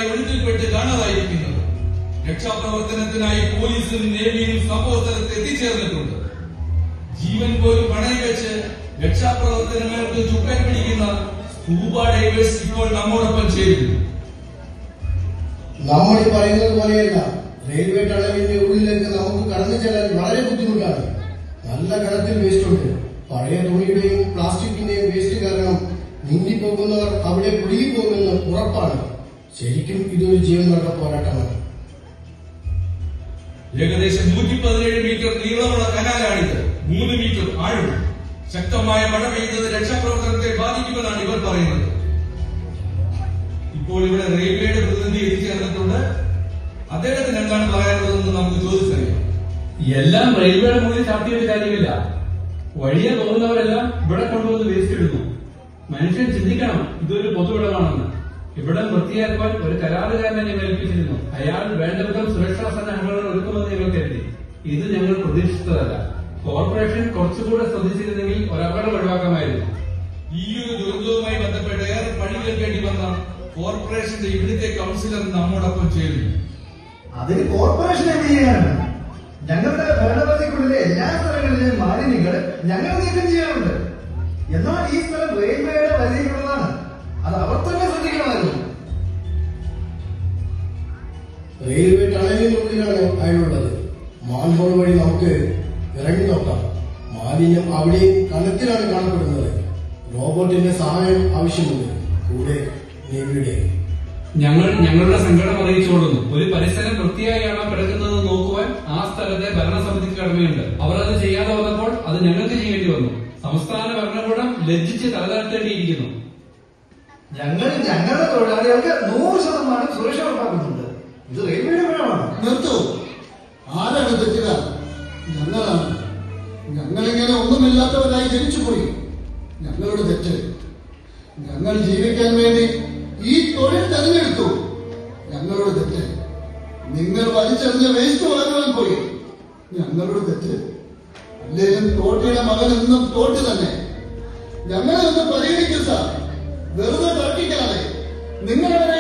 വർഷങ്ങളായി ഒഴുക്കിൽപ്പെട്ട് കാണാതായിരിക്കുന്നത്. രക്ഷാപ്രവർത്തനത്തിനായി പോലീസും നേവിയും സംഭവ സ്ഥലത്ത് എത്തിച്ചേർന്നിട്ടുണ്ട്. ജീവൻ പോലും പണയം വെച്ച് രക്ഷാപ്രവർത്തനങ്ങൾക്ക് ചുക്കാൻ പിടിക്കുന്ന സ്കൂബ ഡൈവേഴ്സ് ഇപ്പോൾ നമ്മോടൊപ്പം ചേരുന്നു. നമ്മൾ പറയുന്നത് പോലെയല്ല, റെയിൽവേ ടണലിന്റെ ഉള്ളിലേക്ക് നമുക്ക് കടന്നു ചെല്ലാൻ വളരെ ബുദ്ധിമുട്ടാണ്. നല്ല കണക്കിൽ വേസ്റ്റ് ഉണ്ട്. പഴയ തുണിയുടെയും പ്ലാസ്റ്റിക്കിന്റെയും വേസ്റ്റ് കാരണം നീന്തിപ്പോകുന്നവർ അവിടെ കുടുങ്ങിപ്പോകുമെന്ന് ഉറപ്പാണ്. ശരിക്കും ഇതൊരു ജീവൻ മരണ പോരാട്ടമാണ്. ഏകദേശം 117 മീറ്റർ നീളമുള്ള കനാലാണിത്. 3 മീറ്റർ ആഴം. ശക്തമായ മഴ പെയ്തത് രക്ഷാപ്രവർത്തനത്തെ ബാധിക്കുമെന്നാണ് ഇവർ പറയുന്നത്. ഇപ്പോൾ ഇവിടെ റെയിൽവേയുടെ പ്രതിനിധി എത്തിച്ചേർന്നിട്ടുണ്ട്. അദ്ദേഹത്തിന് എന്താണ് പറയാനുള്ളതെന്ന് നമുക്ക് ചോദിച്ചറിയാം. എല്ലാം റെയിൽവേയുടെ മുന്നിൽ ചാർത്തിയൊരു കാര്യമില്ല. വഴിയെ പോകുന്നവരെല്ലാം ഇവിടെ കൊണ്ടുവന്ന് വേസ്റ്റ് ഇടുന്നു. മനുഷ്യൻ ചിന്തിക്കണം, ഇതൊരു പൊതുവിടമാണെന്ന്. ഇവിടെ വൃത്തിയാക്കാൻ ഒരു കരാറുകാരനെ ഞങ്ങൾ ഏൽപ്പിച്ചിരുന്നു. അയാൾ വേണ്ടവിധം സുരക്ഷാ സന്നാഹങ്ങൾ ഒരുക്കുമെന്ന് ഞങ്ങൾ കരുതി. ഇത് ഞങ്ങൾ പ്രതീക്ഷിച്ചതല്ല. കോർപ്പറേഷൻ കുറച്ചുകൂടെ ശ്രദ്ധിച്ചിരുന്നെങ്കിൽ ഒരപകടം ഒഴിവാക്കാമായിരുന്നു. ഈ ഒരു ദുരന്തവുമായി ബന്ധപ്പെട്ട് ഏറെ പണി കേൾക്കേണ്ടി വന്ന കോർപ്പറേഷന്റെ ഇവിടുത്തെ കൌൺസിലർ നമ്മോടൊപ്പം ചേരുന്നു. അതിന് കോർപ്പറേഷൻ എന്ത് ചെയ്യാനാണ്? ഞങ്ങളുടെ ഭരണപരിധിക്കുള്ളിലെ എല്ലാ സ്ഥലങ്ങളിലെയും മാലിന്യങ്ങൾ ഞങ്ങൾ നീക്കം ചെയ്യാറുണ്ട്. എന്നാൽ ഈ സ്ഥലം റെയിൽവേയുടെ പരിധിയിലുള്ളതാണ്. അത് അവർ തന്നെ ശ്രദ്ധിക്കണമായിരുന്നു. റെയിൽവേ ടണലിനുള്ളിലാണ് അയാളുള്ളത്. മാൻഹോൾ വഴി നമുക്ക് ഇറങ്ങി നോക്കാം. മാലിന്യം അവിടെയും കനത്തിലാണ് കാണപ്പെടുന്നത്. റോബോട്ടിന്റെ സഹായം ആവശ്യമുണ്ട്, കൂടെ നേവിയുടെ. ഞങ്ങൾ ഞങ്ങളുടെ സങ്കടം അറിയിച്ചുകൊള്ളുന്നു. ഒരു പരിസരം വൃത്തിയായാണ് കിടക്കുന്നത് നോക്കുവാൻ ആ സ്ഥലത്തെ ഭരണസമിതിക്ക് കടമയുണ്ട്. അവർ അത് ചെയ്യാതെ വന്നപ്പോൾ അത് ഞങ്ങൾക്ക് ചെയ്യേണ്ടി വന്നു. സംസ്ഥാന ഭരണകൂടം ലജ്ജിച്ച് തലതാഴ്ത്തേണ്ടിയിരിക്കുന്നു. ഞങ്ങൾ ഞങ്ങളുടെ തൊഴിലാളികൾക്ക് 100% സുരക്ഷ ഉറപ്പാക്കുന്നുണ്ട്. ഇത് റെയിൽവേയുടെ ഭരണമാണ്. നിർത്തൂ. ആരാണ് തെറ്റുകാർ? ഞങ്ങളാണ്. ഞങ്ങളിങ്ങനെ ഒന്നുമില്ലാത്തവരായി ജനിച്ചുപോയി. ഞങ്ങളുടെ തെറ്റ്. ഞങ്ങൾ ജീവിക്കാൻ വേണ്ടി ഈ തൊഴിൽ തെരഞ്ഞെടുത്തു. ഞങ്ങളുടെ തെറ്റ്. നിങ്ങൾ വലിച്ചെറിഞ്ഞ വേസ്റ്റ് വാങ്ങുവാൻ പോയി. ഞങ്ങളുടെ തെറ്റ്. അല്ലെങ്കിലും തോട്ടിയുടെ മകൻ എന്നും തോട്ട് തന്നെ. ഞങ്ങളെ ഒന്ന് പരിഗണിക്കൂ സാർ. വെറുതെ തർക്കിക്കാതെ നിങ്ങളവരെ